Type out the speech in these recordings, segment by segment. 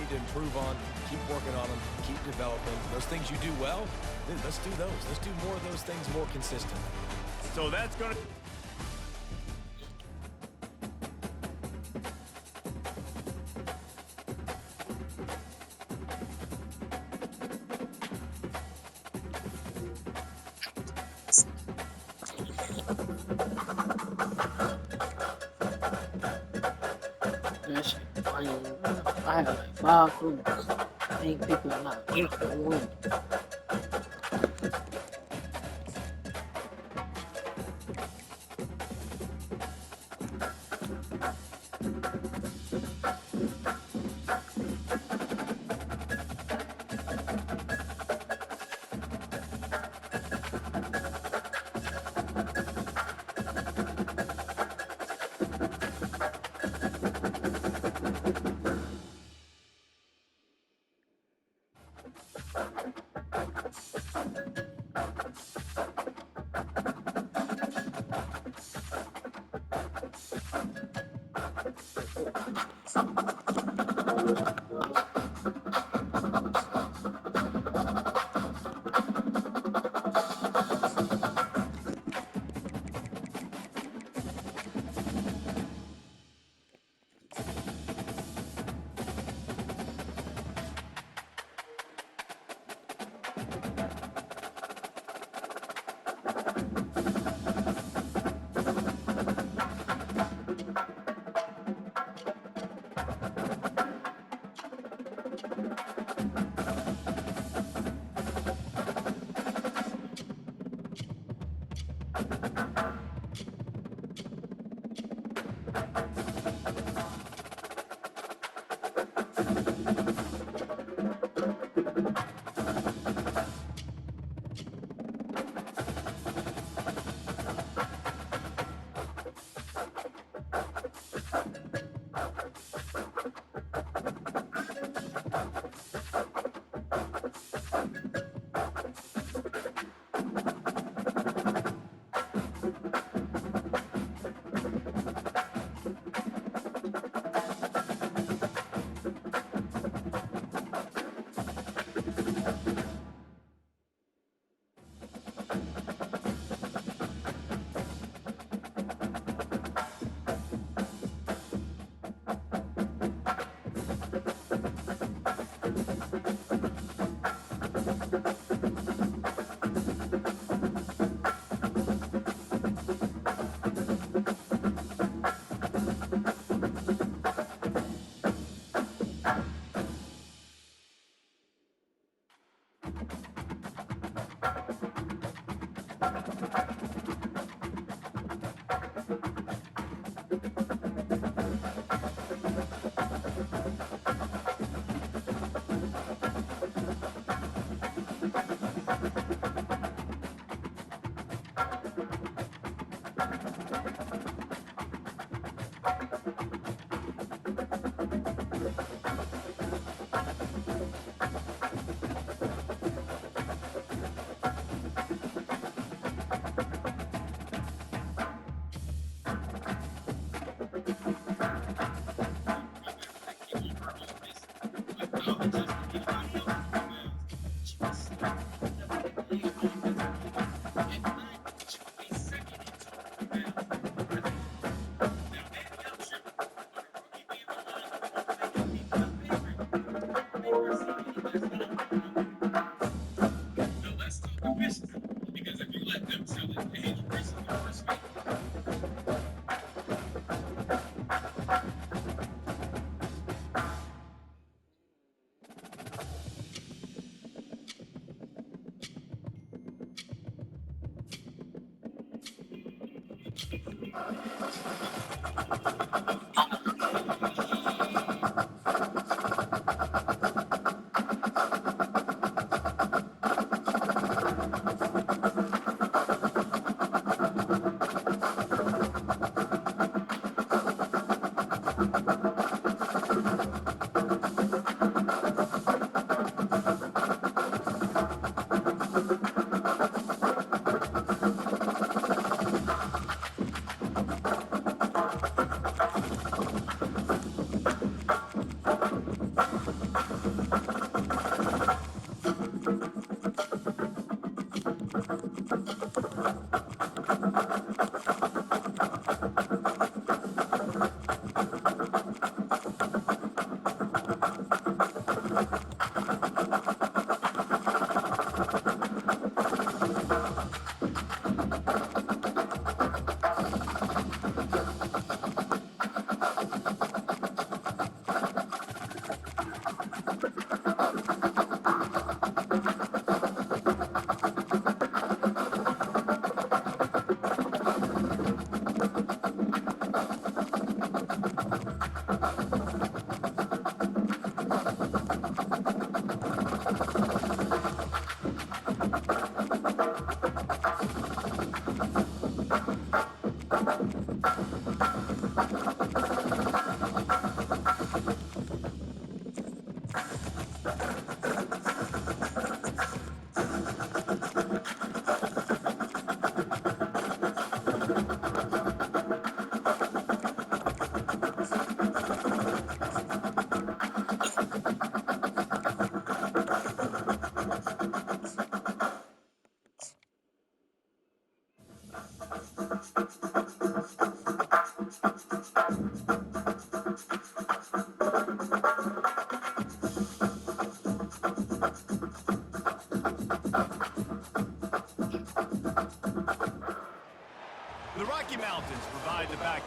need to improve on, keep working on them, keep developing. Those things you do well, dude, let's do those. Let's do more of those things more consistently. So that's going to... That shit funny. I had like 5 groups. Ain't people not here for one.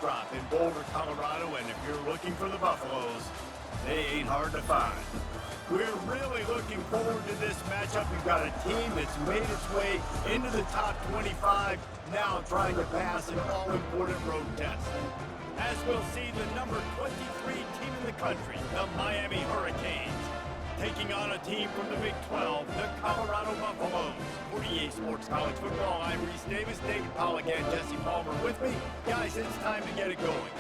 backdrop in Boulder, Colorado, and if you're looking for the Buffaloes, they ain't hard to find. We're really looking forward to this matchup. We've got a team that's made its way into the top 25, now trying to pass an all-important road test. As we'll see the number 23 team in the country, the Miami Hurricanes, taking on a team from the Big 12, the Colorado Buffaloes. For EA Sports College Football, I'm Reese Davis, David Pollack, and Jesse Palmer with me. Guys, it's time to get it going.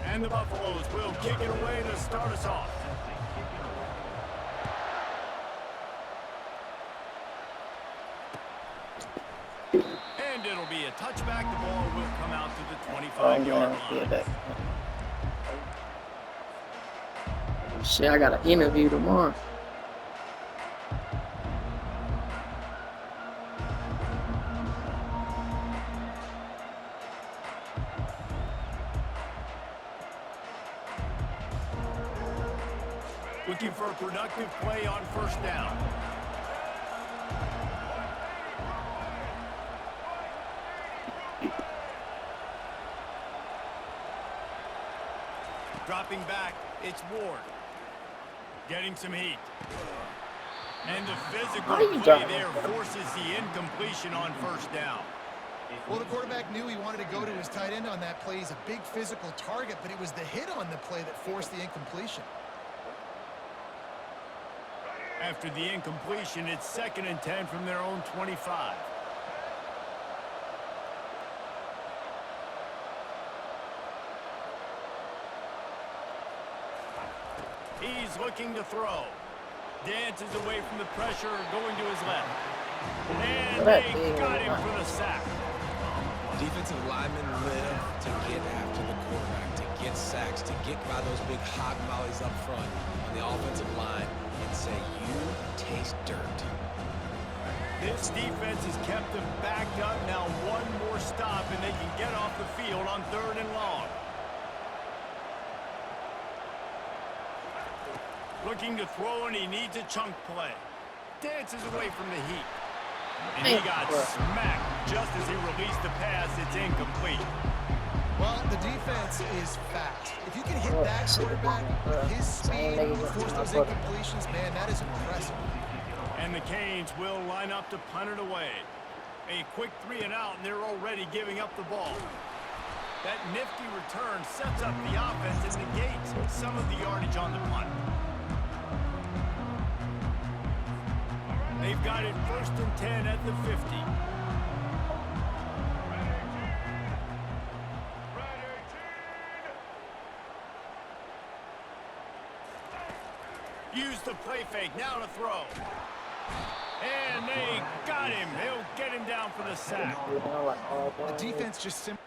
And the Buffaloes will kick it away to start us off. And it'll be a touchback. The ball will come out to the 25-yard line. Shit, I got an interview tomorrow. Looking for a productive play on first down. Dropping back, it's Ward. Getting some heat. And the physical play there forces the incompletion on first down. Well, the quarterback knew he wanted to go to his tight end on that play. He's a big physical target, but it was the hit on the play that forced the incompletion. After the incompletion, it's 2nd and 10 from their own 25. He's looking to throw. Dances away from the pressure, going to his left. And they got him for the sack. Defensive linemen live to get after the quarterback, to get sacks, to get by those big hog mollies up front on the offensive line and say, you taste dirt. This defense has kept them backed up. Now one more stop and they can get off the field on 3rd and long. Looking to throw, and he needs a chunk play. Dances away from the heat. And he got smacked just as he released the pass. It's incomplete. Well, the defense is fast. If you can hit that quarterback, his speed, force those incompletions, man, that is impressive. And the Canes will line up to punt it away. A quick 3 and out, and they're already giving up the ball. That nifty return sets up the offense and negates some of the yardage on the punt. They've got it 1st and 10 at the 50. Use the play fake, now to throw. And they got him. They'll get him down for the sack. The defense just simply...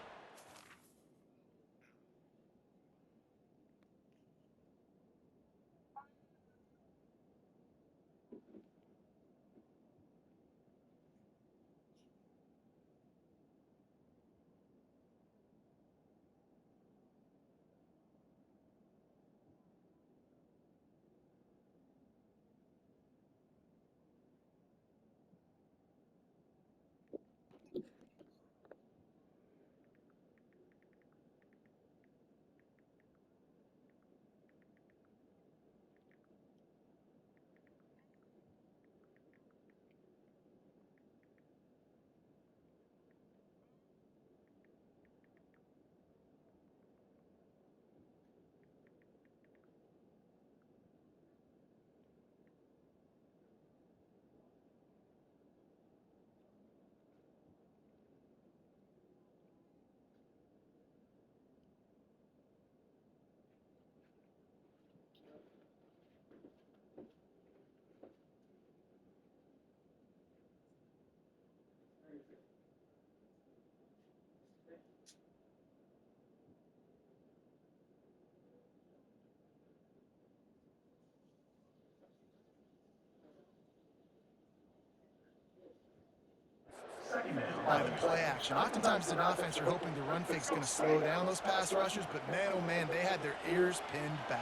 by play action. Oftentimes, an offense are hoping the run fake's going to slow down those pass rushers, but man, oh man, they had their ears pinned back.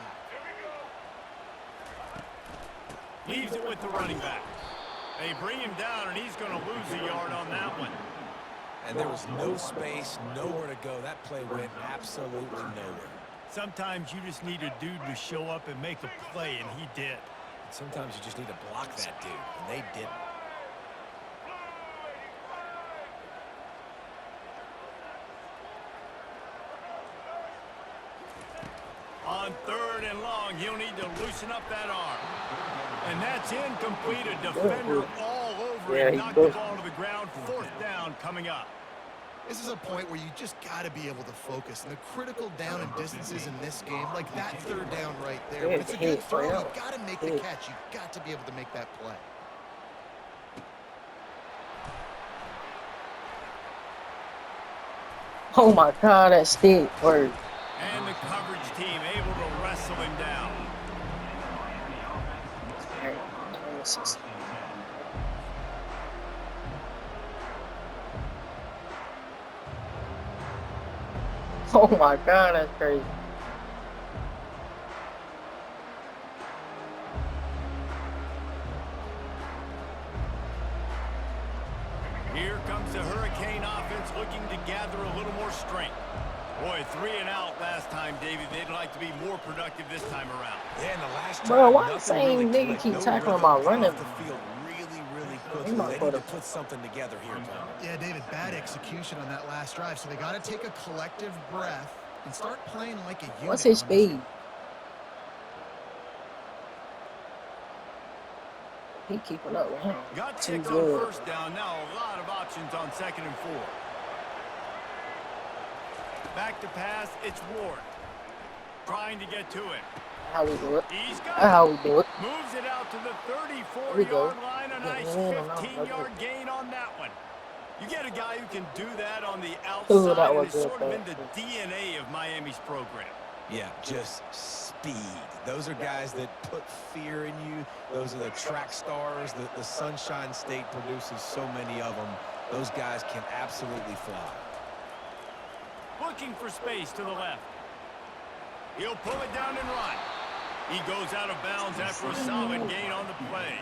Leaves it with the running back. They bring him down, and he's going to lose a yard on that one. And there was no space, nowhere to go. That play went absolutely nowhere. Sometimes you just need a dude to show up and make a play, and he did. Sometimes you just need to block that dude, and they didn't. On 3rd and long, he'll need to loosen up that arm. And that's incomplete. A defender all over it. Knocked the ball to the ground. 4th down coming up. This is a point where you just got to be able to focus. And the critical down and distances in this game, like that 3rd down right there. When it's a good throw, you got to make the catch. You got to be able to make that play. Oh my God, that stick worked. And the coverage team able to wrestle him down. Oh my God, that's crazy. Here comes the Hurricane offense looking to gather a little more strength. Boy, 3 and out last time, Davey. They'd like to be more productive this time around. Yeah, in the last bro, why the same nigga keep tackling my running? The field really quickly. They need to put something together here, Tom. Yeah, David, bad execution on that last drive. So they got to take a collective breath and start playing like a unit. What's his speed? He keeping up with him. Got Too ticked on good. 1st down. Now a lot of options on 2nd and 4. Back to pass, it's Ward. Trying to get to him. How we do it? He's got That's how we do it. Moves it out to the There we go. 34-yard line. A nice 15-yard gain on that one. You get a guy who can do that on the outside, that and was it's good, sort of in the DNA of Miami's program. Yeah, just speed. Those are guys that put fear in you. Those are the track stars. The Sunshine State produces so many of them. Those guys can absolutely fly. Looking for space to the left. He'll pull it down and run. He goes out of bounds after a solid gain on the play.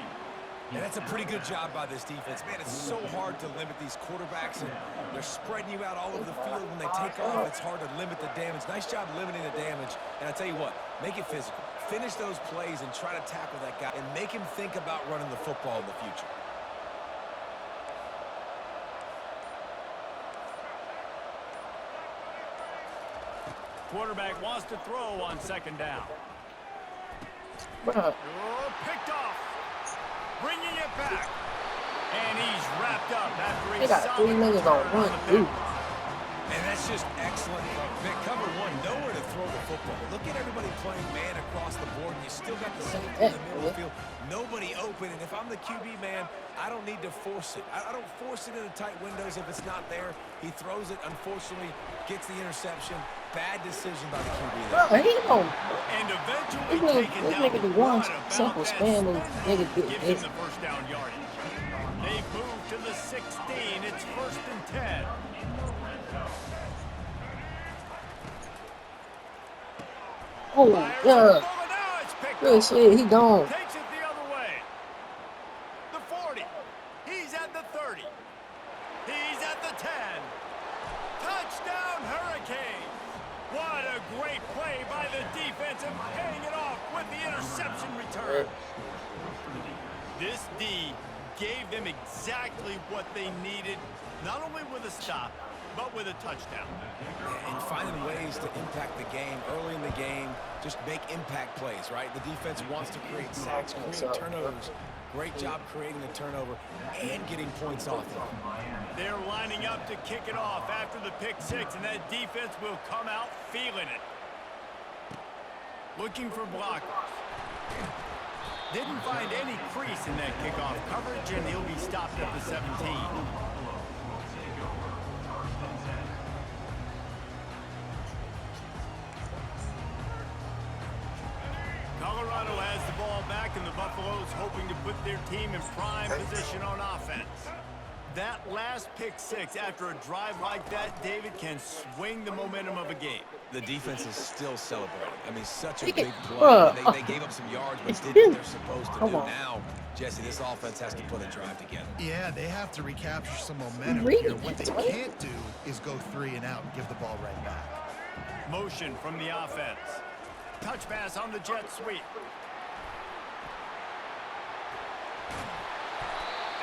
And that's a pretty good job by this defense. Man, it's so hard to limit these quarterbacks, and they're spreading you out all over the field. When they take off, it's hard to limit the damage. Nice job limiting the damage. And I tell you what, make it physical. Finish those plays and try to tackle that guy and make him think about running the football in the future. Quarterback wants to throw on 2nd down. Bruh. Oh, picked off. Bringing it back. And he's wrapped up after They got 3 niggas on one, dude. And that's just excellent. Man, cover one, nowhere to throw the football. Look at everybody playing man across the board, and you still got the same thing in the middle of the field. Nobody open, and if I'm the QB, man, I don't need to force it. I don't force it into tight windows if it's not there. He throws it, unfortunately, gets the interception. Bad decision by the QB there. Bro, he don't. And eventually taken This down. nigga do one What about simple that spam move. spin? Nigga do Gives this. him the 1st down yardage. They've moved to the 16. It's 1st and 10. Oh, Fires yeah. the ball, and now it's picked Good up. shit, he gone. Takes it the other way. The 40. He's at the 30. He's at the 10. Touchdown, Hurricanes. What a great play by the defense and paying it off with the interception return. This D gave them exactly what they needed, not only with a stop, but with a touchdown. And finding ways to impact the game early in the game, just make impact plays, right? The defense wants to create sacks, create turnovers. Great job creating the turnover and getting points off of it. They're lining up to kick it off after the pick 6, and that defense will come out feeling it. Looking for blockers. Didn't find any crease in that kickoff coverage, and he'll be stopped at the 17. Colorado has the ball back, and the Buffaloes hoping to put their team in prime position on offense. That last pick six after a drive like that, David, can swing the momentum of a game. The defense is still celebrating. I mean, such a Take it. big play. Bruh. They gave up some yards, but It's did big. what they're supposed to Come do. on. Now, Jesse, this offense has to put a drive together. Yeah, they have to recapture some momentum Really? here. What they can't do is go 3 and out and give the ball right back. Motion from the offense. Touch pass on the jet sweep.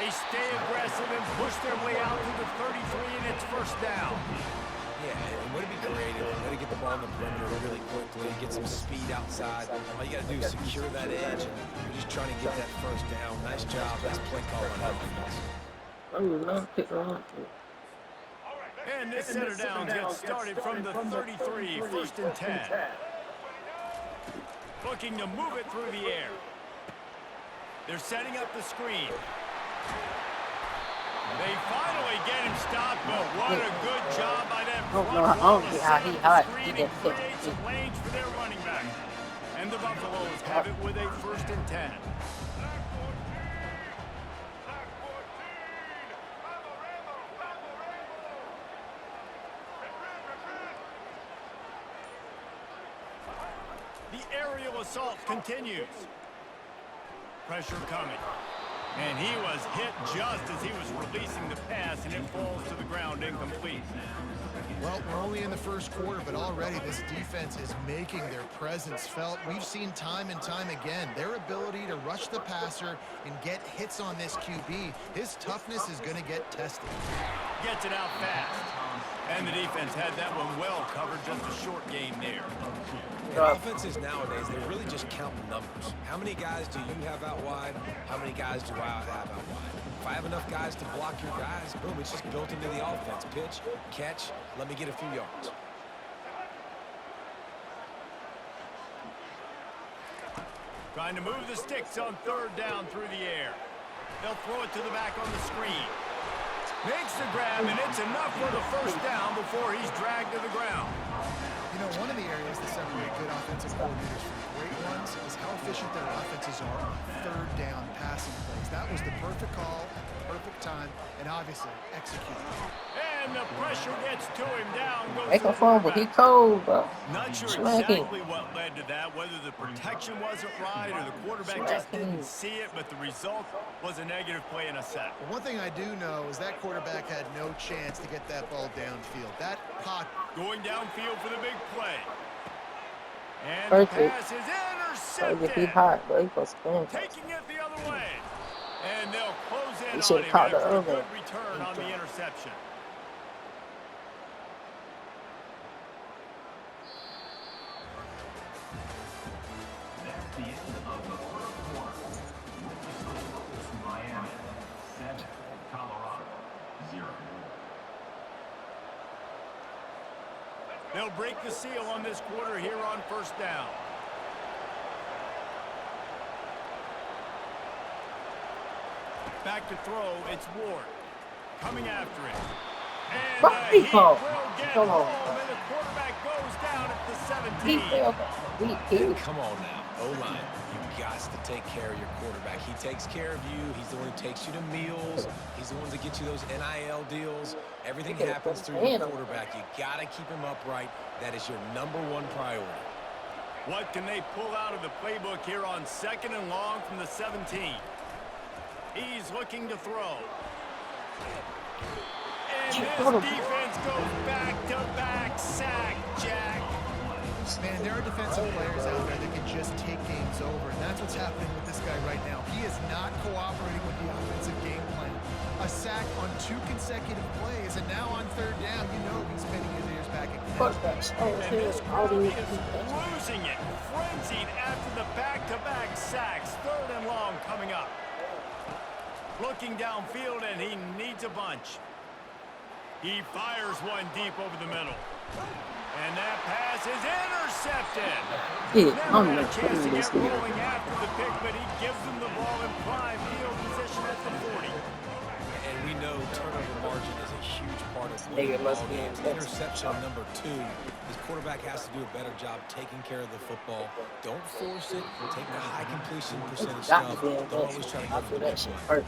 They stay aggressive and push their way out to the 33, and it's first down. Yeah, and way to be creative. Way to get the ball in the perimeter really quickly, get some speed outside. All you got to do is secure that edge, and you're just trying to get that first down. Nice job. Nice play call on offense. Oh, no, pick on. And this center down gets started from the 33, first and 10. Looking to move it through the air. They're setting up the screen. They finally get him stopped, but what a good job by them. I don't get how he hot. He didn't fit. Creates some lanes for their running back. And the Buffaloes have it with a first and 10. The aerial assault continues. Pressure coming. And he was hit just as he was releasing the pass, and it falls to the ground incomplete. Well, we're only in the first quarter, but already this defense is making their presence felt. We've seen time and time again their ability to rush the passer and get hits on this QB. His toughness is going to get tested. Gets it out fast. And the defense had that one well covered, just a short gain there. And offenses nowadays, they're really just counting numbers. How many guys do you have out wide? How many guys do I have out wide? If I have enough guys to block your guys, boom, it's just built into the offense. Pitch, catch, let me get a few yards. Trying to move the sticks on third down through the air. They'll throw it to the back on the screen. Makes the grab, and it's enough for the first down before he's dragged to the ground. You know, one of the areas that separate good offensive coordinators from great ones is how efficient their offenses are on third down passing plays. That was the perfect call at the perfect time, and obviously executed. And the pressure gets to him down. Goes Make to a the phone, but he quarterback. cold, bro. Not sure Smack him. exactly what led to that, whether the protection wasn't right or the quarterback just didn't see it, but the result was a negative play and a sack. But one thing I do know is that quarterback had no chance to get that ball downfield. That pocket. Going downfield for the big play. And Perfect. the pass is So if he intercepted. hot, bro, he supposed to spin. Taking it the other way. And they'll close in He on should've him caught the after a other. good return on the interception. They'll break the seal on this quarter here on first down. Back to throw, it's Ward. Coming after it. And the Fuck, he heat called. will get Come on. home, and the quarterback goes down at the He 17. failed. He Come on now, O-line. You got to take care of your quarterback. He takes care of you. He's the one who takes you to meals. He's the one that gets you those NIL deals. Everything He could've happens put through his hand your on him. quarterback. You got to keep him upright. That is your #1 priority. What can they pull out of the playbook here on second and long from the 17? He's looking to throw. And this defense goes back-to-back sack, Jack. Man, there are defensive players out there that can just take games over, and that's what's happening with this guy right now. He is not cooperating with the offensive game plan. A sack on 2 consecutive plays, and now on third down, you know he's pinning his ears back again. fuck that. Oh, And this crowd is losing it, frenzied after the back-to-back sacks. Third and long coming up. Looking downfield, and he needs a bunch. He fires one deep over the middle. And that pass is intercepted. Yeah, Never I'm had a not chance to putting this get here. rolling after the pick, but he gives them the ball in prime field position at the 40. And we know turnover margin is a huge part of Nigga winning must ball be games. intense. Interception #2. His quarterback has to do a better job taking care of the football. Don't force it. Take the high completion percentage Got to stuff. be Don't always intense. try to I go for feel the that big shit play. hurt.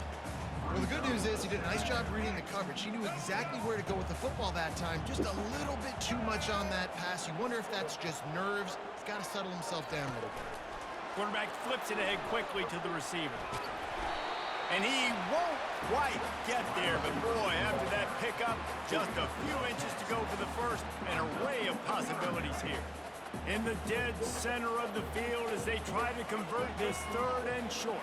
Well, the good news is he did a nice job reading the coverage. He knew exactly where to go with the football that time. Just a little bit too much on that pass. You wonder if that's just nerves. He's got to settle himself down a little bit. Quarterback flips it ahead quickly to the receiver. And he won't quite get there, but boy, after that pickup, just a few inches to go for the first. An array of possibilities here. In the dead center of the field as they try to convert this 3rd and short.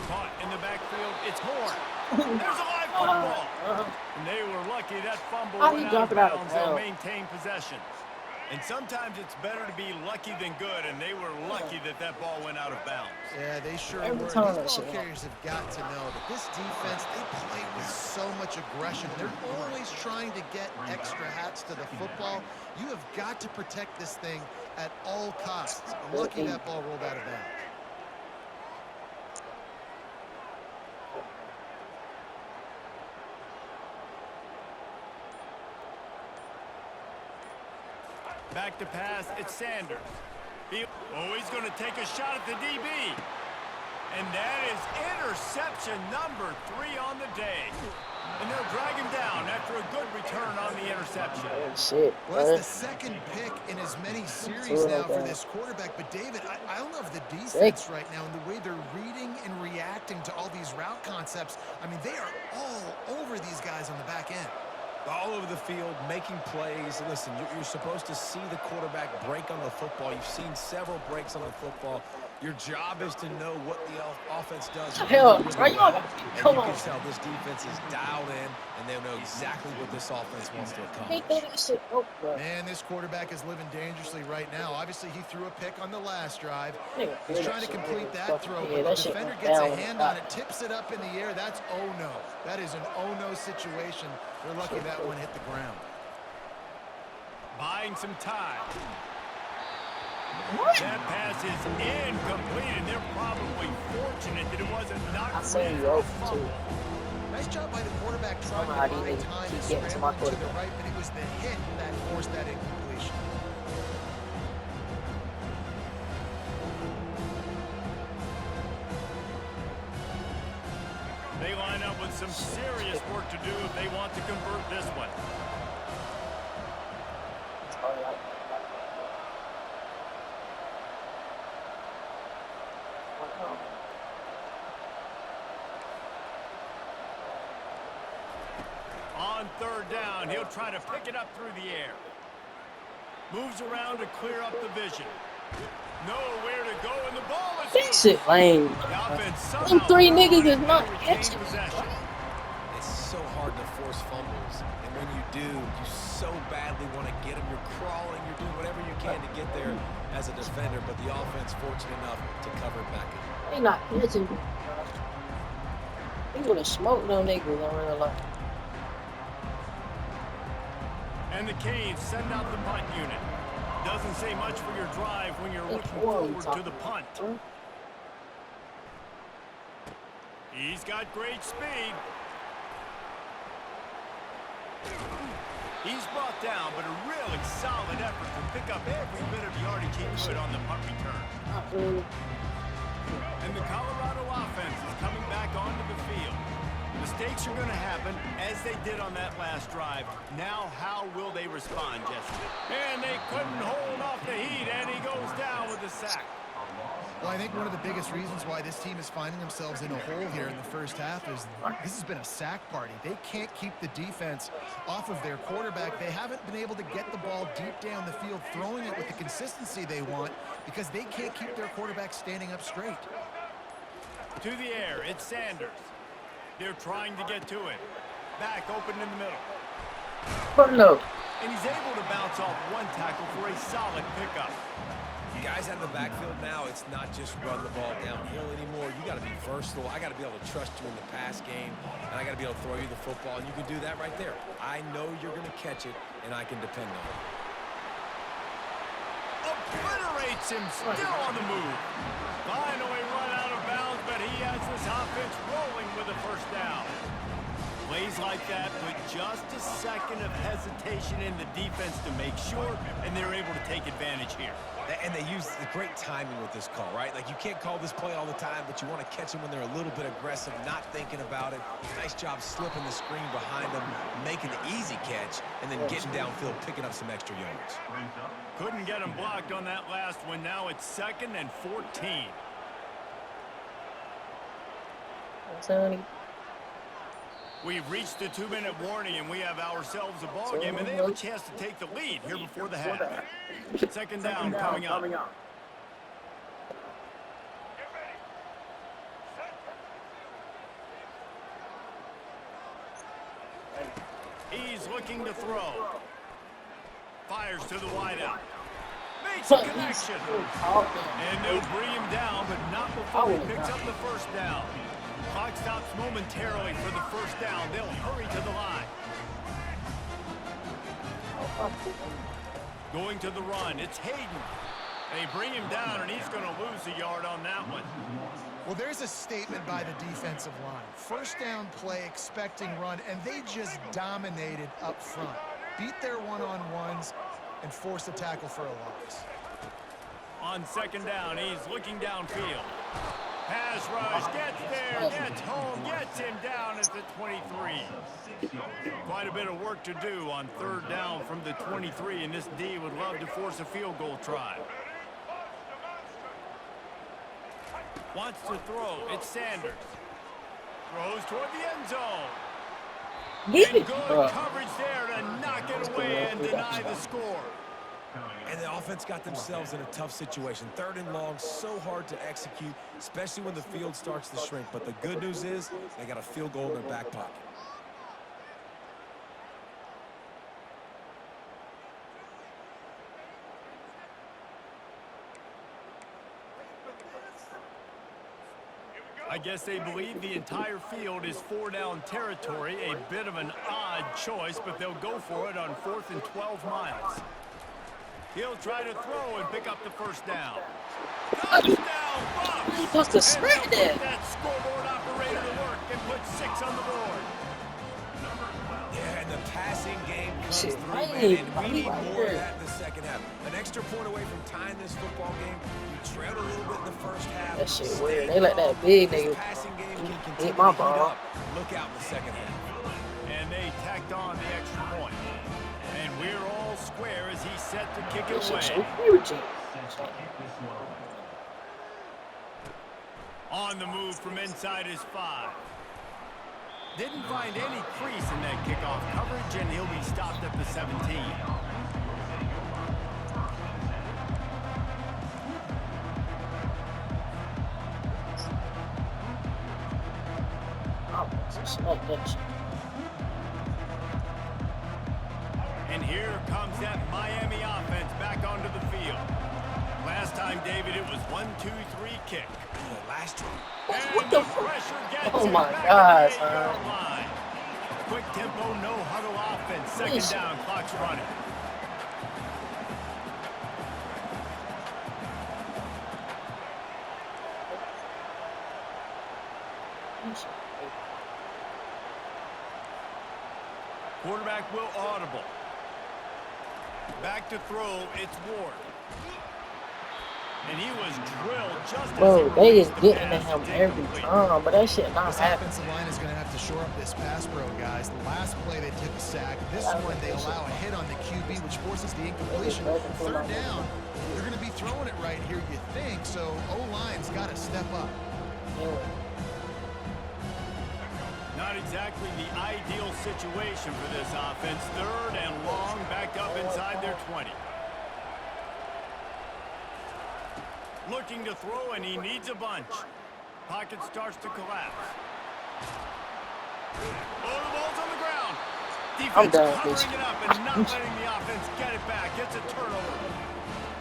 Caught in the backfield, it's Moore. There's a live football. And they were lucky that fumble went out of bounds. They'll maintain possession. And sometimes it's better to be lucky than good, and they were lucky that that ball went out of bounds. Yeah, they sure were. These ball carriers have got to know that this defense, they play with so much aggression. They're always trying to get extra hats to the football. You have got to protect this thing at all costs. Lucky that ball rolled out of bounds. Back to pass, it's Sanders. Oh, he's going to take a shot at the DB. And that is interception number 3 on the day. And they'll drag him down after a good return on the interception. Well, that's the second pick in as many series now for this quarterback. But, David, I love the defense right now and the way they're reading and reacting to all these route concepts. I mean, they are all over these guys on the back end. All over the field, making plays. Listen, you're supposed to see the quarterback break on the football. You've seen several breaks on the football. Your job is to know what the offense does. Hell, really well. And you can tell this defense is dialed in, and they know exactly what this offense wants to accomplish. Man, this quarterback is living dangerously right now. Obviously, he threw a pick on the last drive. He's trying to complete that throw, but the defender gets a hand on it, tips it up in the air. That's oh-no. That is an oh-no situation. They're lucky that one hit the ground. Buying some time. That pass is incomplete, and they're probably fortunate that it wasn't knocked free for a fumble. Nice job by the quarterback trying to buy time and scramble to the right, but it was the hit that forced that incompletion. They line up with some serious work to do if they want to convert this one. On 3rd down, he'll try to pick it up through the air. Moves around to clear up the vision. Nowhere to go, and the ball is Fix it, lame. Them 3 niggas is not catching. It's so hard to force fumbles, and when you do, you so badly want to get them. You're crawling, you're doing whatever you can to get there as a defender, but the offense fortunate enough to cover it back up. They not catching. He would have smoked them niggas in real life. And the Canes send out the punt unit. Doesn't say much for your drive when you're looking forward to the punt. He's got great speed. He's brought down, but a really solid effort to pick up every bit of yardage he could on the punt return. And the Colorado offense is coming back onto the field. Mistakes are going to happen, as they did on that last drive. Now, how will they respond, Jesse? And they couldn't hold off the heat, and he goes down with a sack. Well, I think one of the biggest reasons why this team is finding themselves in a hole here in the first half is this has been a sack party. They can't keep the defense off of their quarterback. They haven't been able to get the ball deep down the field, throwing it with the consistency they want because they can't keep their quarterback standing up straight. To the air, it's Sanders. They're trying to get to it. Back open in the middle. And he's able to bounce off one tackle for a solid pickup. Guys out of the backfield now, it's not just run the ball downhill anymore. You got to be versatile. I got to be able to trust you in the pass game, and I got to be able to throw you the football, and you can do that right there. I know you're going to catch it, and I can depend on it. Obliterates him, still on the move. Finally run out of bounds, but he has this offense rolling with a first down. plays like that, but just a second of hesitation in the defense to make sure, and they're able to take advantage here. And they use the great timing with this call, right? Like, you can't call this play all the time, but you want to catch them when they're a little bit aggressive, not thinking about it. Nice job slipping the screen behind them, making the easy catch, and then getting downfield, picking up some extra yards. Couldn't get him blocked on that last one. Now it's 2nd and 14. We've reached the 2-minute warning, and we have ourselves a ball game, and they have a chance to take the lead here before the half. 2nd down coming up. He's looking to throw. Fires to the wideout. Makes a connection. And they'll bring him down, but not before he picks up the first down. Clock stops momentarily for the first down. They'll hurry to the line. Going to the run. It's Hayden. They bring him down, and he's going to lose a yard on that one. Well, there's a statement by the defensive line. First down play, expecting run, and they just dominated up front. Beat their one-on-ones and forced a tackle for a loss. On 2nd down, he's looking downfield. Pass rush, gets there, gets home, gets him down at the 23. Quite a bit of work to do on 3rd down from the 23, and this D would love to force a field goal try. Wants to throw. It's Sanders. Throws toward the end zone. And good coverage there to knock it away and deny the score. And the offense got themselves in a tough situation. 3rd and long, so hard to execute, especially when the field starts to shrink. But the good news is they got a field goal in their back pocket. I guess they believe the entire field is 4-down territory. A bit of an odd choice, but they'll go for it on 4th and 12 miles. He'll try to throw and pick up the first down. Touchdown, Bucks! You're supposed to spread that. Put that scoreboard operator to work and put 6 on the board. Yeah, and the passing game comes Shit, through, I man, ain't and we need right more of there. that in the second half. An extra point away from tying this football game. You trailed a little bit in the first half. That shit Stay weird. They let that calm. big This nigga passing game can hit continue my to heat ball. up. Look out in the second half. And they tacked on the extra point. And we're all square as he's set to kick it This shit so away. huge. On the move from inside his 5. Didn't find any crease in that kickoff coverage, and he'll be stopped at the 17. Smoke that shit. And here comes that Miami offense back onto the field. Last time, David, it was 1-2-3 kick. Last one. What the Pressure gets Oh him my back God, at the 8-yard line. Quick tempo, no huddle offense. 2nd down, clock's running. Quarterback will audible. Back to throw, it's Ward. And he was drilled just Bro, as they he just released the getting to pass him to every incomplete. time, but that shit not This happening. offensive line is going to have to shore up this pass pro, guys. The last play they took a sack. This one they allow a hit on the QB, which forces the incompletion. 3rd down, they're going to be throwing it right here, you think. So O-line's got to step up. Not exactly the ideal situation for this offense. 3rd and long, back up inside their 20. Looking to throw, and he needs a bunch. Pocket starts to collapse. Oh, the ball's on the ground. Defense done with covering this. it up and not letting the offense get it back. It's a turnover.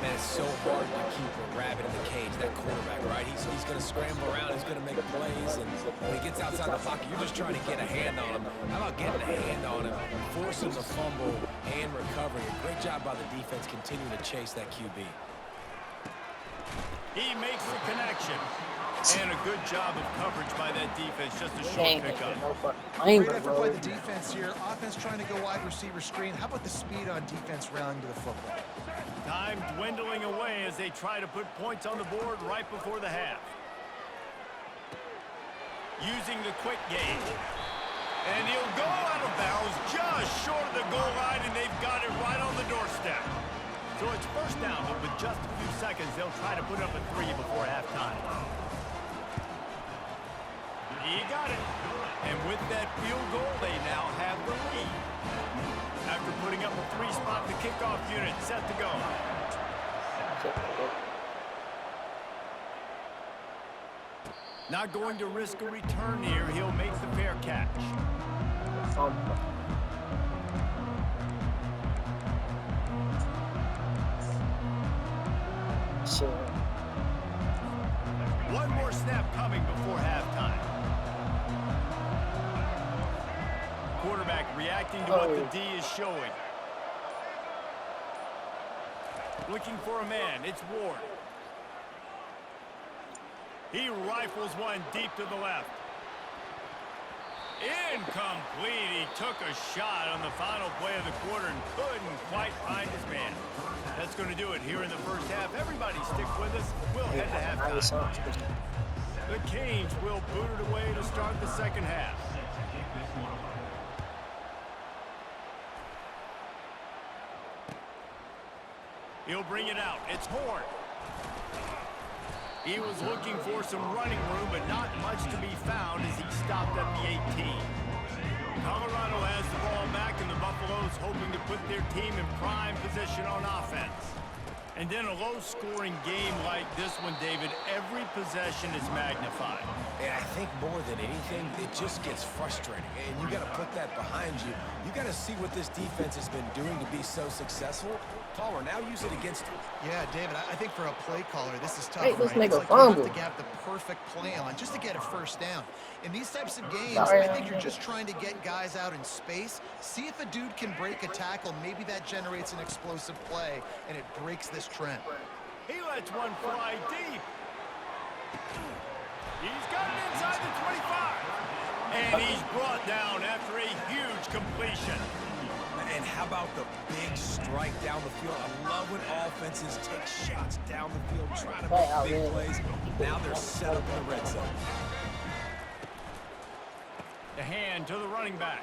Man, it's so hard to keep a rabbit in the cage, that quarterback, right? He's going to scramble around, he's going to make plays, and when he gets outside the pocket, you're just trying to get a hand on him. How about getting a hand on him, forcing the fumble, and recovery? A great job by the defense continuing to chase that QB. He makes the connection. And a good job of coverage by that defense, just a He short ain't pickup. getting no fucking Great flanger, effort by bro. the defense here. Offense trying to go wide receiver screen. How about the speed on defense rallying to the football? Time dwindling away as they try to put points on the board right before the half. Using the quick game. And he'll go out of bounds just short of the goal line, and they've got it right on the doorstep. So it's first down, but with just a few seconds, they'll try to put up a 3 before halftime. He got it. And with that field goal, they now have the lead. After putting up a 3-spot, the kickoff unit set to go. Not going to risk a return here. He'll make the fair catch. Sure. One more snap coming before halftime. Quarterback reacting to what the D is showing. Looking for a man. It's Ward. He rifles one deep to the left. Incomplete. He took a shot on the final play of the quarter and couldn't quite find his man. That's going to do it here in the first half. Everybody stick with us. We'll head to halftime. The Canes will boot it away to start the second half. He'll bring it out. It's Horn. He was looking for some running room, but not much to be found as he stopped at the 18. Colorado has the ball back, and the Buffaloes hoping to put their team in prime position on offense. And in a low-scoring game like this one, David, every possession is magnified. And I think more than anything, it just gets frustrating. And you got to put that behind you. You got to see what this defense has been doing to be so successful. Palmer, now use it against him. Yeah, David, I think for a play caller, this is tough, Hey, this right? It's nigga like you fumble. have to have the perfect play on just to get a first down. In these types of games, I think you're just trying to get guys out in space, see if a dude can break a tackle. Maybe that generates an explosive play, and it breaks this trend. He lets one fly deep. He's got it inside the 25. And he's brought down after a huge completion. And how about the big strike down the field? I love when offenses take shots down the field, try to make big plays. Now they're set up in the red zone. The hand to the running back.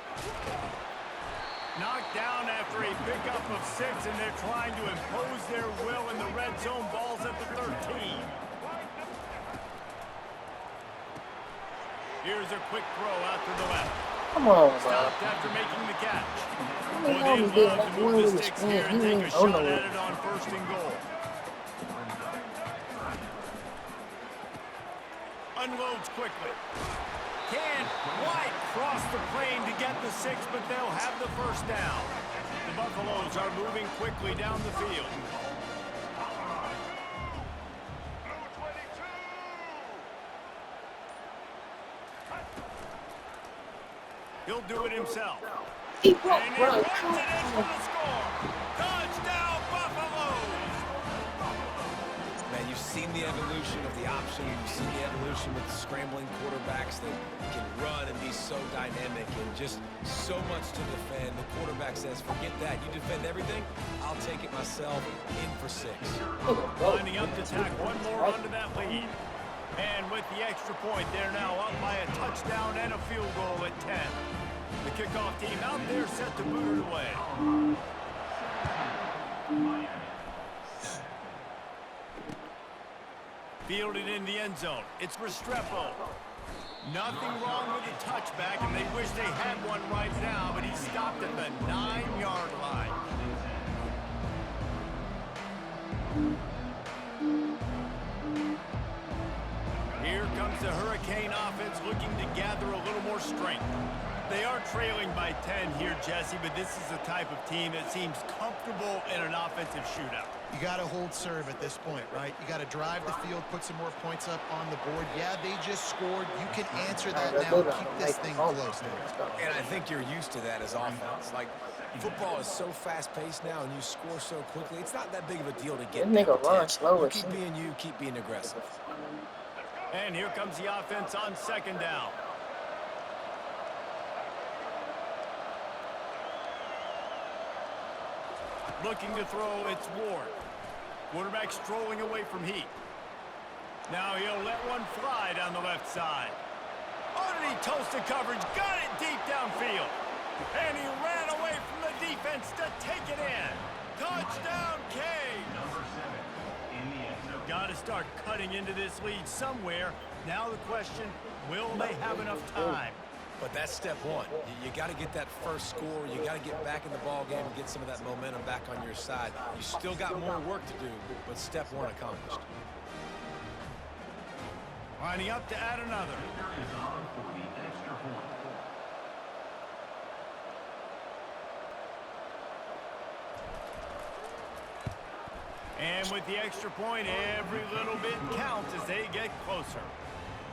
Knocked down after a pickup of 6, and they're trying to impose their will in the red zone. Ball's at the 13. Here's a quick throw out to the left. Come on, bro. Stopped after making the catch. He Well, always they'd did love that to one move the little sticks screen. here and He take a ain't go shot nowhere. at it on 1st and goal. Unloads quickly. Can White cross the plane to get the 6, but they'll have the first down. The Buffaloes are moving quickly down the field. He'll do it himself. He broke, And he bro. runs it in for the score. Touchdown, Buffaloes! Man, you've seen the evolution of the option. You've seen the evolution with the scrambling quarterbacks that can run and be so dynamic and just so much to defend. The quarterback says, forget that. You defend everything, I'll take it myself. In for 6. Lining up to tack one more onto that lead. And with the extra point, they're now up by a touchdown and a field goal at 10. The kickoff team out there set to boot it away. Fielded in the end zone. It's Restrepo. Nothing wrong with the touchback, and they wish they had one right now, but he stopped at the 9-yard line. Here comes the Hurricane offense looking to gather a little more strength. They are trailing by 10 here, Jesse, but this is the type of team that seems comfortable in an offensive shootout. You got to hold serve at this point, right? You got to drive the field, put some more points up on the board. Yeah, they just scored. You can answer that now and keep this thing close. And I think you're used to that as offense. Like, football is so fast-paced now, and you score so quickly. It's not that big of a deal to get This nigga down 10. run slow You as keep shit. being you, keep being aggressive. And here comes the offense on second down. Looking to throw, it's Ward. Quarterback strolling away from Heat. Now he'll let one fly down the left side. Underneath toasted coverage, got it deep downfield. And he ran away from the defense to take it in. Touchdown, Canes! Got to start cutting into this lead somewhere. Now the question, will they have enough time? But that's step one. You got to get that first score. You got to get back in the ball game and get some of that momentum back on your side. You still got more work to do, but step one accomplished. Lining up to add another. And with the extra point, every little bit counts as they get closer.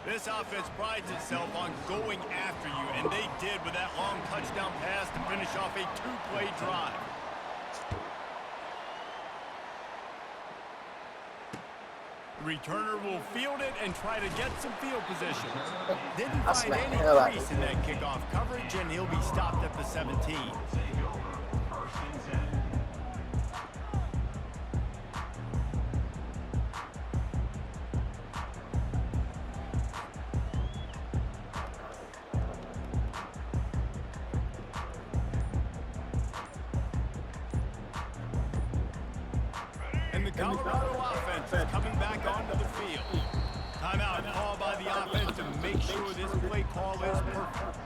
This offense prides itself on going after you, and they did with that long touchdown pass to finish off a two-play drive. The returner will field it and try to get some field position. Didn't find any crease in that kickoff coverage, and he'll be stopped at the 17. Colorado offense is coming back onto the field. Timeout called by the offense to make sure this play call is perfect.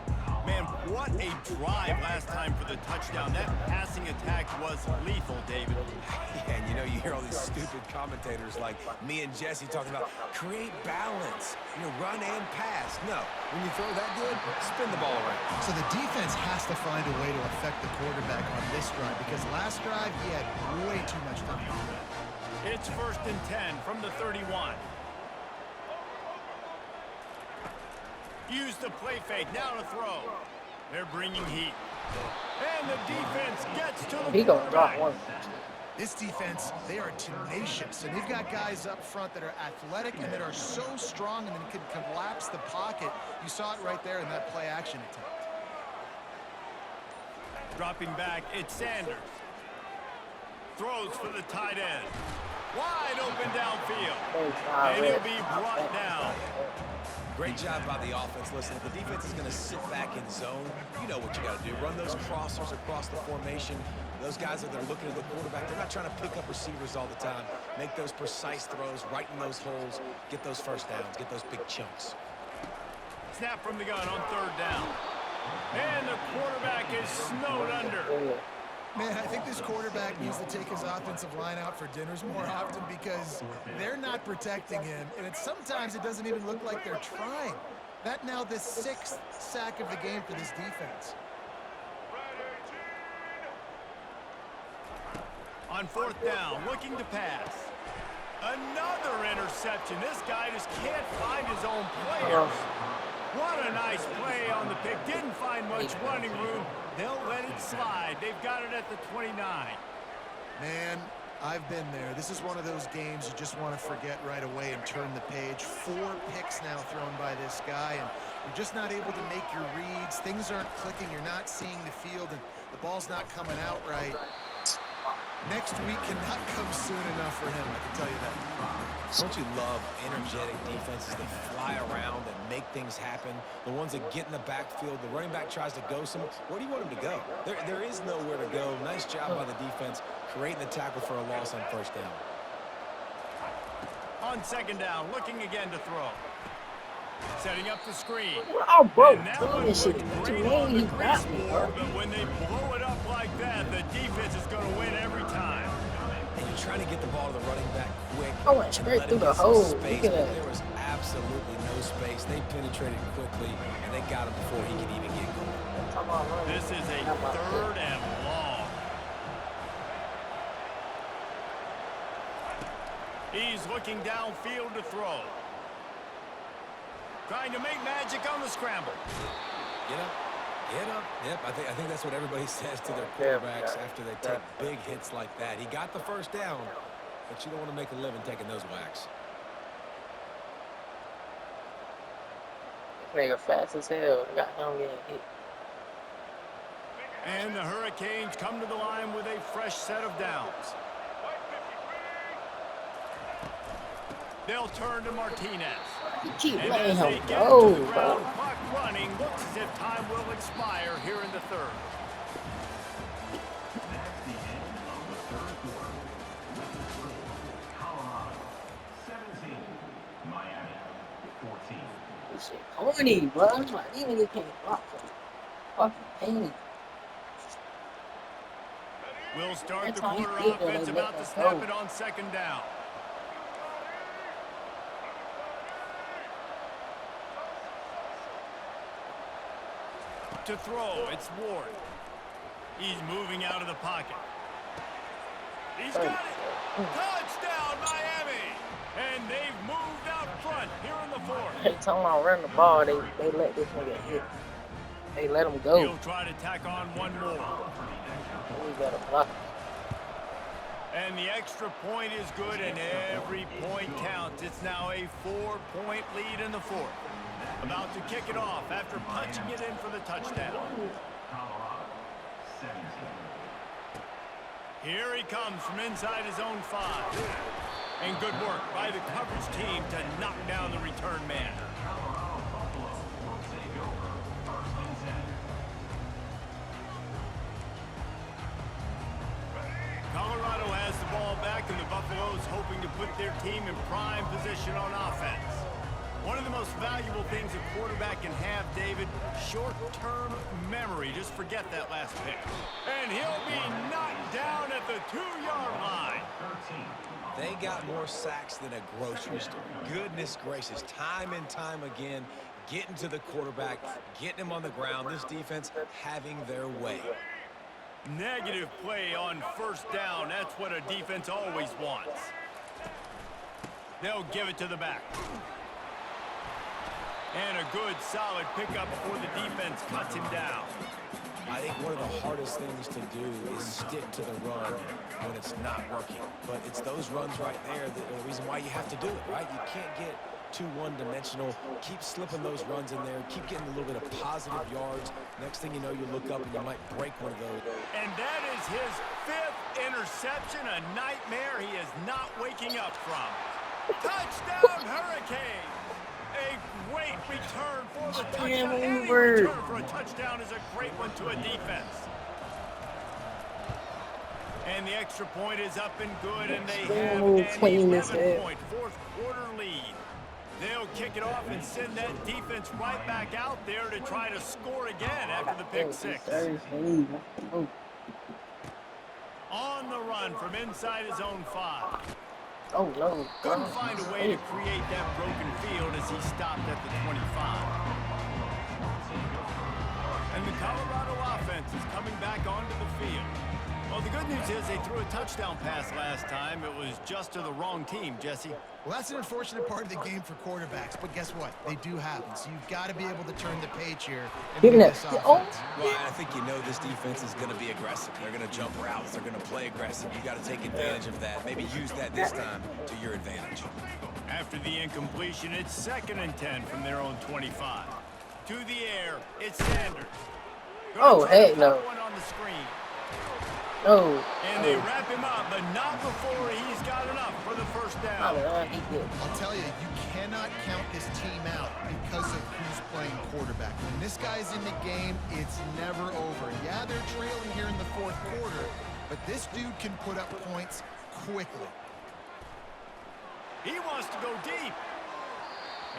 Man, what a drive last time for the touchdown. That passing attack was lethal, David. Yeah, and you know, you hear all these stupid commentators like me and Jesse talking about create balance, run and pass. No, when you throw that good, spin the ball around. So the defense has to find a way to affect the quarterback on this drive because last drive he had way too much time. It's 1st and 10 from the 31. Use the play fake, now to throw. They're bringing heat. And the defense gets to the quarterback. This defense, they are tenacious, and they've got guys up front that are athletic and that are so strong and then can collapse the pocket. You saw it right there in that play action attempt. Dropping back, it's Sanders. Throws for the tight end. Wide open downfield. And he'll be brought down. Great job by the offense. Listen, if the defense is going to sit back in zone, you know what you got to do. Run those crossers across the formation. Those guys that are looking at the quarterback, they're not trying to pick up receivers all the time. Make those precise throws, right in those holes, get those first downs, get those big chunks. Snap from the gun on 3rd down. And the quarterback is snowed under. Man, I think this quarterback needs to take his offensive line out for dinners more often because they're not protecting him, and sometimes it doesn't even look like they're trying. That now the 6th sack of the game for this defense. On 4th down, looking to pass. Another interception. This guy just can't find his own players. What a nice play on the pick. Didn't find much running room. They'll let it slide. They've got it at the 29. Man, I've been there. This is one of those games you just want to forget right away and turn the page. 4 picks now thrown by this guy, and you're just not able to make your reads. Things aren't clicking. You're not seeing the field, and the ball's not coming out right. Next week cannot come soon enough for him, I can tell you that. Don't you love energetic defenses that fly around and make things happen? The ones that get in the backfield, the running back tries to go somewhere. Where do you want him to go? There is nowhere to go. Nice job by the defense creating the tackle for a loss on 1st down. On 2nd down, looking again to throw. Setting up the screen. Oh, bro, And that one this shit looked too great on the late. grease board, but when they blow it up like that, the defense is going to win every time. And you're trying to get the ball to the running back quick. I went straight let through him the get some hole. space, Look at but that. there was absolutely no space. They penetrated quickly, and they got him before he could even get going. This is a 3rd and long. He's looking downfield to throw. Trying to make magic on the scramble. Get up. Get up. Yep, I think that's what everybody says to their quarterbacks after they take big hits like that. He got the 1st down, but you don't want to make a living taking those whacks. Nigga fast as hell. Got him getting hit. And the Hurricanes come to the line with a fresh set of downs. They'll turn to Martinez. You keep And letting as they him get go, to the bro. ground, clock running, looks as if time will expire here in the third. This shit corny, bro. Like, these niggas can't block for fucking pain. We'll start That's the all he quarter did, though, offense they about let to that snap go. it on second down. To throw, it's Ward. He's moving out of the pocket. He's got it. Touchdown, Miami. And they've moved out front here in the fourth. Every time I run the ball, they let this nigga hit. They let him go. He'll try to tack on one more. We gotta block. And the extra point is good, and every point counts. It's now a 4-point lead in the fourth. About to kick it off after punching it in for the touchdown. Here he comes from inside his own 5. And good work by the coverage team to knock down the return man. Colorado has the ball back, and the Buffaloes hoping to put their team in prime position on offense. One of the most valuable things a quarterback can have, David, short-term memory. Just forget that last pick. And he'll be knocked down at the 2-yard line. They got more sacks than a grocery store. Goodness gracious, time and time again, getting to the quarterback, getting him on the ground. This defense having their way. Negative play on first down. That's what a defense always wants. They'll give it to the back. And a good, solid pickup before the defense cuts him down. I think one of the hardest things to do is stick to the run when it's not working. But it's those runs right there that are the reason why you have to do it, right? You can't get too one-dimensional. Keep slipping those runs in there. Keep getting a little bit of positive yards. Next thing you know, you look up and you might break one of those. And that is his 5th interception, a nightmare he is not waking up from. Touchdown, Hurricanes! A great return for the touchdown. Any return for a touchdown is a great one to a defense. And the extra point is up and good, and they have an 11-point fourth-quarter lead. They'll kick it off and send that defense right back out there to try to score again after the pick 6. On the run from inside his own 5. Oh, no. Couldn't find a way to create that broken field as he stopped at the 25. And the Colorado offense is coming back onto the field. Well, the good news is they threw a touchdown pass last time. It was just to the wrong team, Jesse. Well, that's an unfortunate part of the game for quarterbacks, but guess what? They do happen, so you've got to be able to turn the page here and win this offense. Right, I think you know this defense is going to be aggressive. They're going to jump routes. They're going to play aggressive. You got to take advantage of that. Maybe use that this time to your advantage. After the incompletion, it's 2nd and 10 from their own 25. To the air, it's Sanders. Oh, heck no. One on the screen. No. And they wrap him up, but not before he's got enough for the first down. I'll tell you, you cannot count this team out because of who's playing quarterback. When this guy's in the game, it's never over. Yeah, they're trailing here in the fourth quarter, but this dude can put up points quickly. He wants to go deep.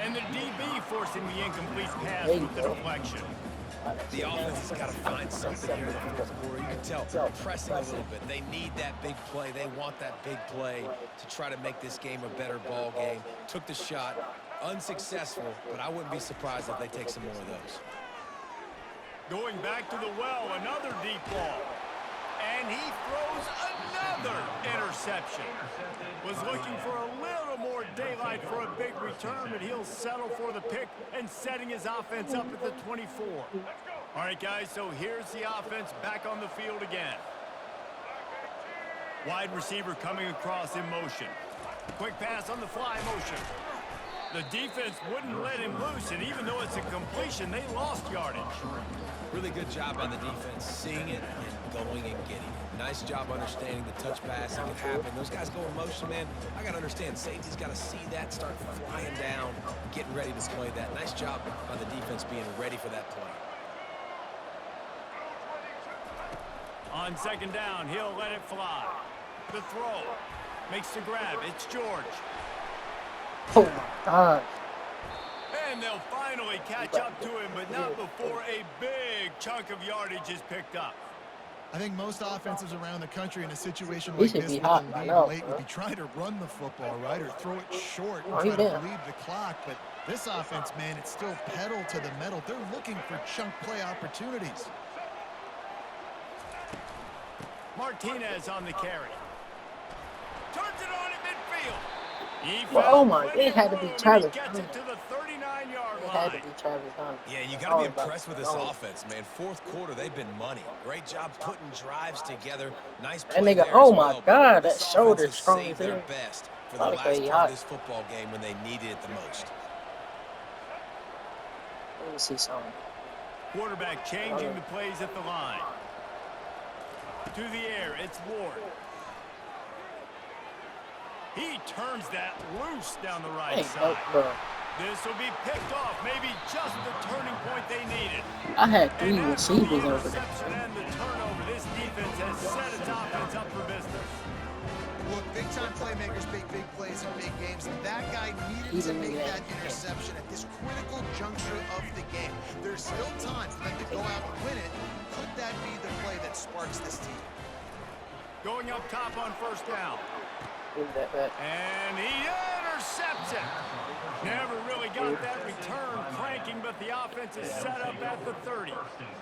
And the DB forcing the incomplete pass with the deflection. The offense has got to find something here in the fourth quarter. You can tell pressing a little bit. They need that big play. They want that big play to try to make this game a better ball game. Took the shot, unsuccessful, but I wouldn't be surprised if they take some more of those. Going back to the well, another deep ball. And he throws another interception. Was looking for a little more daylight for a big return, but he'll settle for the pick and setting his offense up at the 24. All right, guys, so here's the offense back on the field again. Wide receiver coming across in motion. Quick pass on the fly motion. The defense wouldn't let him loose, and even though it's a completion, they lost yardage. Really good job on the defense, seeing it and going and getting it. Nice job understanding the touch pass that could happen. Those guys go in motion, man. I got to understand, safety's got to see that, start flying down, getting ready to play that. Nice job on the defense being ready for that play. On second down, he'll let it fly. The throw. Makes the grab. It's George. Oh my God. And they'll finally catch up to him, but not before a big chunk of yardage is picked up. I think most offenses around the country in a situation He like should this be with hot a by lead now, late bro. would be trying to run the football, right, or throw it short and Oh, he try to down. bleed the clock. But this offense, man, it's still pedal to the metal. They're looking for chunk play opportunities. Martinez on the carry. Turns it on in midfield. Well, oh my, it had to be Travis Gets Hunter. it to the 39-yard It had to line. be Travis Hunter. Yeah, you I got to be was about impressed with to this go. offense, man. Fourth quarter, they've been money. Great job putting drives together. Nice That play nigga, there oh as my well. God, This that shoulder offense has strong saved as their hell. best for the Probably last play part hot. of this football game when they needed it the most. Let me see something. Quarterback changing the plays at the line. To the air, it's Ward. He turns that loose down the right Hey, side. bro. This will be picked off, maybe just the turning point they needed. I had 3 And after receivers the over there. interception and the turnover, this defense has set its offense up for business. Look, big-time playmakers make big plays in big games. That guy needed He's to in make the that game. interception at this critical juncture of the game. There's still time for them to go out and win it. Could that be the play that sparks this team? Going up top on first down. Give that back. And he intercepts it. Never really got that return cranking, but the offense is set up at the 30.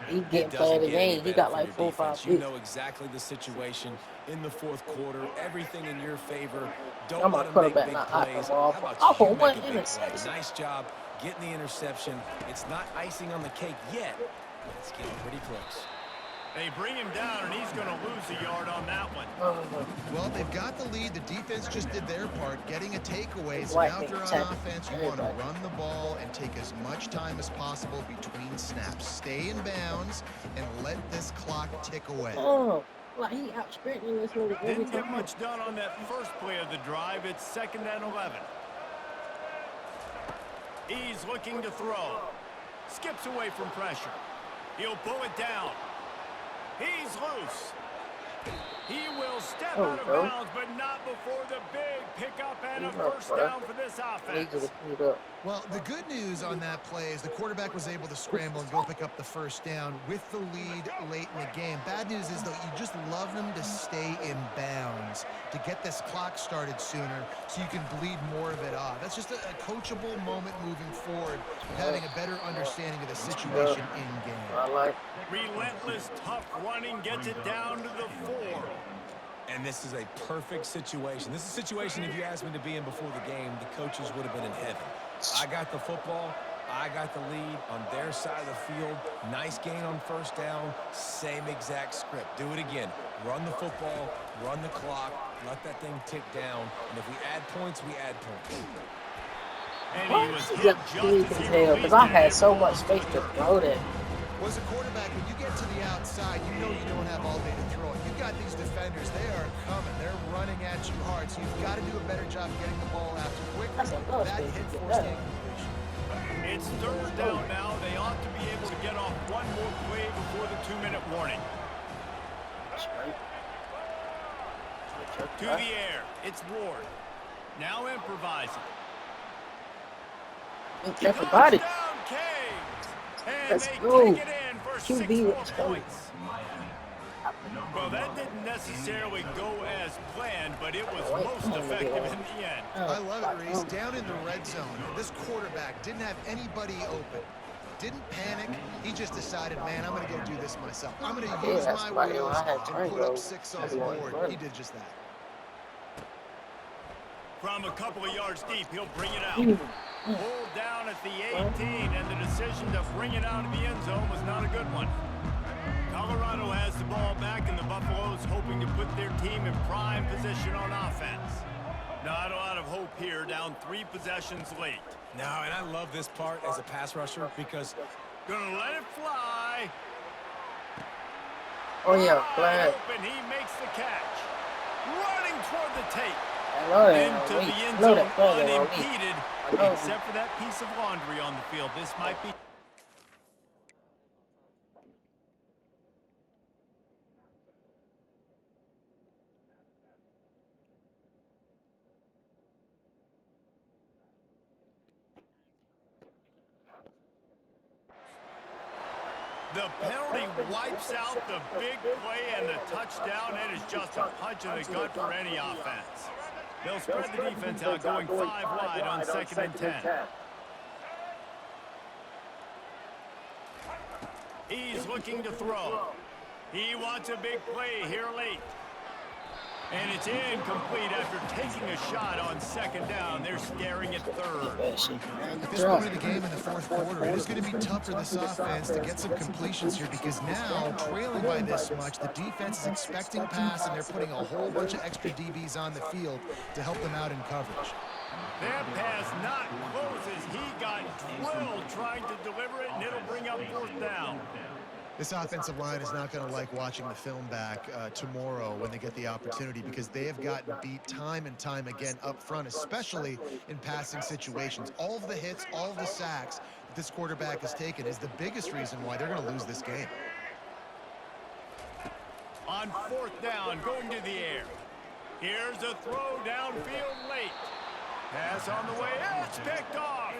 He It getting doesn't play of the get any game. He better got for like your 4 or 5 defense. You picks. know exactly the situation in the fourth quarter. Everything in your favor. Don't I'm a let them make quarterback, big not hot plays. no How more. about Oh, you one make a big play? interception. Nice job getting the interception. It's not icing on the cake yet, but it's getting pretty close. They bring him down, and he's going to lose a yard on that one. Well, they've got the lead. The defense just did their part, getting a takeaway. So White now if you're on tackle. offense, you want to Everybody. run the ball and take as much time as possible between snaps. Stay in bounds and let this clock tick away. Oh, like he out sprinting this little every Didn't get time. much done on that first play of the drive. It's 2nd and 11. He's looking to throw. Skips away from pressure. He'll pull it down. He's loose. He will step out of bro. bounds, but not before the big pickup and a He's not, first bro. down for this Need you offense. to speed up. Well, the good news on that play is the quarterback was able to scramble and go pick up the first down with the lead late in the game. Bad news is, though, you just love them to stay in bounds to get this clock started sooner so you can bleed more of it off. That's just a coachable moment moving forward, having a better understanding of the situation in game. I like. Relentless, tough running gets it down to the 4. And this is a perfect situation. This is a situation, if you asked me to be in before the game, the coaches would have been in heaven. I got the football. I got the lead on their side of the field. Nice gain on first down. Same exact script. Do it again. Run the football. Run the clock. Let that thing tick down. And if we add points, we add points. And What? he was He's hit up just to as he hell because released I it. had so much space to throw that. Was a quarterback, when you get to the outside, you know you don't have all day to throw it. You've got these defenders, they are coming. They're running at you hard, so you've got to do a better job getting the ball out quickly. That's enough That space hit to get forced the that. incompletion. It's 3rd down now. They ought to be able to get off one more play before the 2-minute warning. Straight. To the air. It's Ward. Now improvising. Everybody. Touchdown, Canes. And Let's they go. take it in for 6 QB, more let's go. points. Well, that didn't necessarily go as planned, but it was most effective in the end. I love it, Reese. Down in the red zone, this quarterback didn't have anybody open. Didn't panic. He just decided, man, I'm going to go do this myself. I'm going to use that's my why wheels I had and turned put up those. 6 on That's the why I board. run. He did just that. From a couple of yards deep, he'll bring it out. Mm. Pulled down at the 18, and the decision to bring it out of the end zone was not a good one. Colorado has the ball back, and the Buffaloes hoping to put their team in prime position on offense. Not a lot of hope here, down 3 possessions late. No, and I love this part as a pass rusher because Gonna let it fly. Oh yeah, Wide flag. open, he makes the catch. Running toward the tape. I know that. Into the end Know zone that flag on me. unimpeded, I know. except for that piece of laundry on the field. This might be... The penalty wipes out the big play and the touchdown. It is just a punch in the gut for any offense. They'll spread the defense out, going 5 wide on 2nd and 10. He's looking to throw. He wants a big play here late. And it's incomplete after taking a shot on 2nd down. They're staring at 3rd. At this point of the game in the 4th quarter, it is going to be tough for this offense to get some completions here because now, trailing by this much, the defense is expecting pass, and they're putting a whole bunch of extra DBs on the field to help them out in coverage. That pass not closes. He got drilled trying to deliver it, and it'll bring up 4th down. This offensive line is not going to like watching the film back tomorrow when they get the opportunity because they have gotten beat time and time again up front, especially in passing situations. All of the hits, all of the sacks that this quarterback has taken is the biggest reason why they're going to lose this game. On 4th down, going to the air. Here's a throw downfield late. Pass on the way. It's picked off.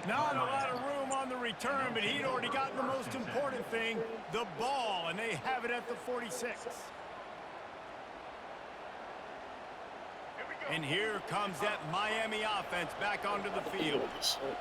Not a lot of room on the return, but he'd already gotten the most important thing, the ball, and they have it at the 46. And here comes that Miami offense back onto the field.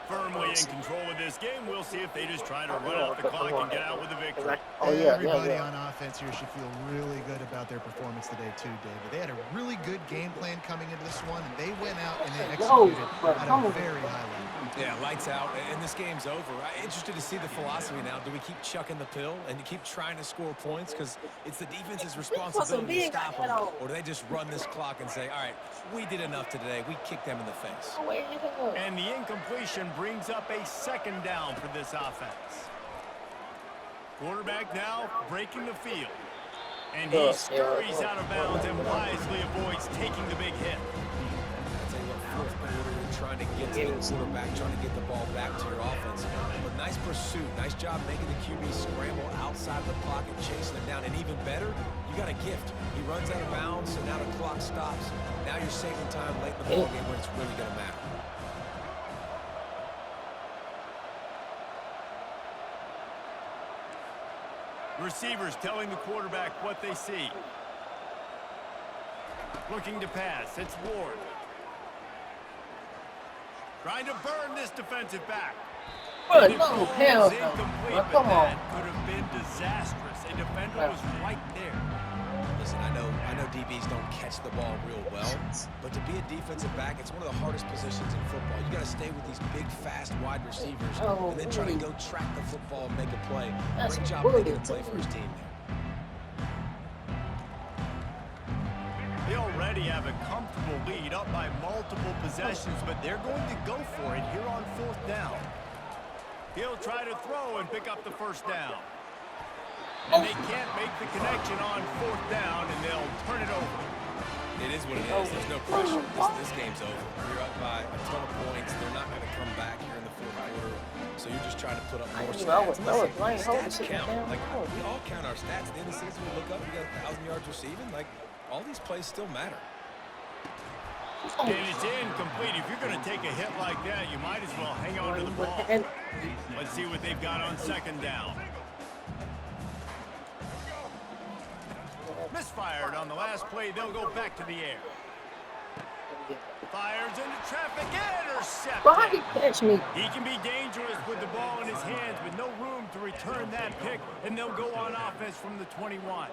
Firmly in control of this game. We'll see if they just try to run out the clock and get out with a victory. Oh yeah, Everybody yeah. on offense here should feel really good about their performance today too, David. They had a really good game plan coming into this one, and they went out and they executed at a very high level. yeah, lights out, and this game's over. I'm interested to see the philosophy now. Do we keep chucking the pill and keep trying to score points because it's the defense's responsibility to stop them, or do they just run this clock and say, all right, we did enough today. We kicked them in the face. And the incompletion brings up a 2nd down for this offense. Quarterback now breaking the field. And he scurries out of bounds and wisely avoids taking the big hit. I'd say, look, 4th quarter, you're trying to get to the quarterback, trying to get the ball back to your offense. But nice pursuit. Nice job making the QB scramble outside the pocket, chasing him down. And even better, you got a gift. He runs out of bounds, so now the clock stops. Now you're saving time late in the ballgame when it's really going to matter. Receivers telling the quarterback what they see. Looking to pass. It's Ward. Trying to burn this defensive back. But The no, ball hell is no. incomplete, Well, but come on. that could have been disastrous. A defender was right there. Listen, I know DBs don't catch the ball real well, but to be a defensive back, it's one of the hardest positions in football. You got to stay with these big, fast wide receivers, Oh, and then try to really? go track the football and make a play. That's Great job bully, making a play for his team there. They already have a comfortable lead up by multiple possessions, but they're going to go for it here on 4th down. He'll try to throw and pick up the 1st down. And they can't make the connection on 4th down, and they'll turn it over. It is what it is. There's no pressure. This game's over. You're up by a ton of points. They're not going to come back here in the 4th quarter. So you're just trying to put up more stats. Listen, stats count. Like, we all count our stats. At the end of the season, we look up, we got 1,000 yards receiving. Like, all these plays still matter. And it's incomplete. If you're going to take a hit like that, you might as well hang on to the ball. Let's see what they've got on 2nd down. Misfired on the last play. They'll go back to the air. Fires into traffic. Why he Intercepted. catch me? He can be dangerous with the ball in his hands, but no room to return that pick, and they'll go on offense from the 21.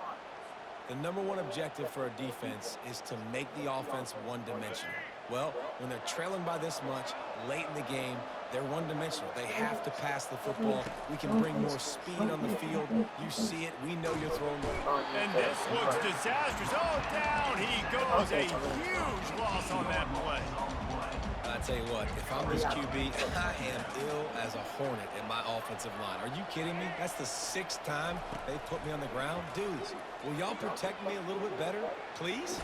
The number one objective for a defense is to make the offense one-dimensional. Well, when they're trailing by this much late in the game, They're one-dimensional. They have to pass the football. We can bring more speed on the field. You see it. We know you're throwing the... And this looks disastrous. Oh, down he goes. A huge loss on that play. I tell you what, if I'm this QB, I am ill as a hornet in my offensive line. Are you kidding me? That's the 6th time they put me on the ground. Dudes, will y'all protect me a little bit better, please?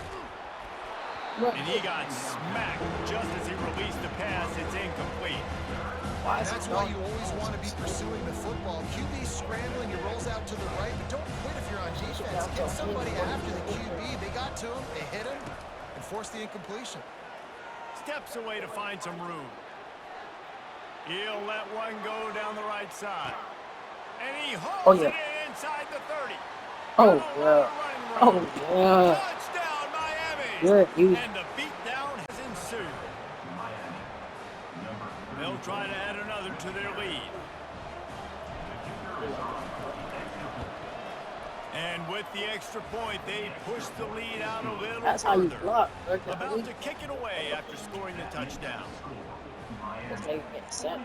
And he got smacked just as he released the pass. It's incomplete. That's why you always want to be pursuing the football. QB scrambling, he rolls out to the right, but don't quit if you're on defense. Get somebody after the QB. They got to him, they hit him, and forced the incompletion. Steps away to find some room. He'll let one go down the right side. And he holds it in inside the 30. Oh, yeah. Oh, yeah. Touchdown, Miami. Good, you. And the beatdown has ensued. They'll try to add another to their lead. And with the extra point, they push the lead out a little That's further. how you block. About to kick it away after scoring the touchdown. Okay, get set.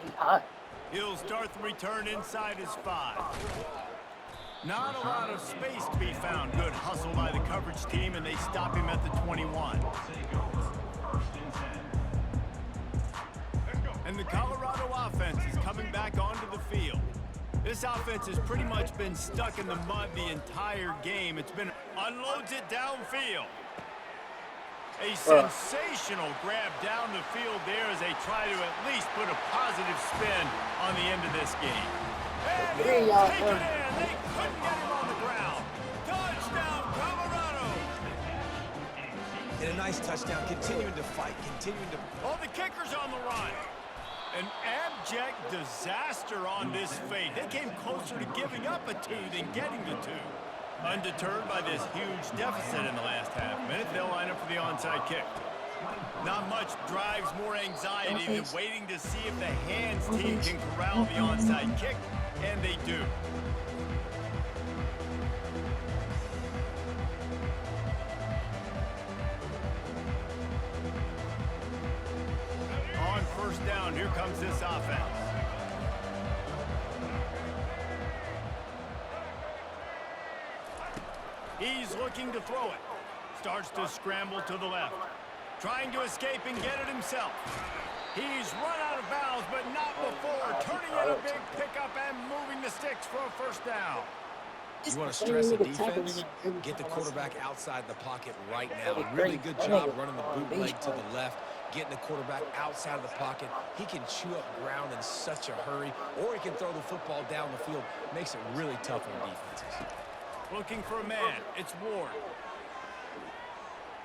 He hot. He'll start the return inside his 5. Not a lot of space to be found. Good hustle by the coverage team, and they stop him at the 21. And the Colorado offense is coming back onto the field. This offense has pretty much been stuck in the mud the entire game. It's been unloads it downfield. A sensational grab down the field there as they try to at least put a positive spin on the end of this game. And he'll take it in. They couldn't get him on the ground. Touchdown, Colorado. And a nice touchdown, continuing to fight, continuing to... Oh, the kicker's on the run. An abject disaster on this fade. They came closer to giving up a 2 than getting the 2. Undeterred by this huge deficit in the last half-minute, they'll line up for the onside kick. Not much drives more anxiety than waiting to see if the hands team can corral the onside kick, and they do. On first down, here comes this offense. He's looking to throw it. Starts to scramble to the left. Trying to escape and get it himself. He's run out of bounds, but not before turning in a big pickup and moving the sticks for a first down. You want to stress the defense? Get the quarterback outside the pocket right now. Really good job running the bootleg to the left, getting the quarterback outside of the pocket. He can chew up ground in such a hurry, or he can throw the football down the field. Makes it really tough on defenses. Looking for a man. It's Ward.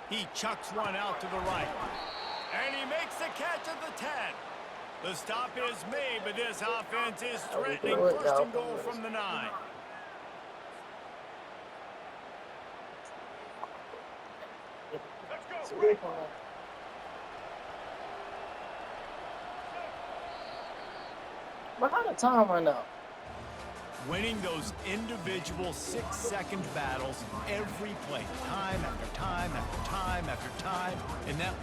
He chucks one out to the right. And he makes the catch at the 10. The stop is made, but this offense is threatening first and goal from the 9. Let's go. But how the time run out? Winning those individual 6-second battles every play, time after time after time after time, and that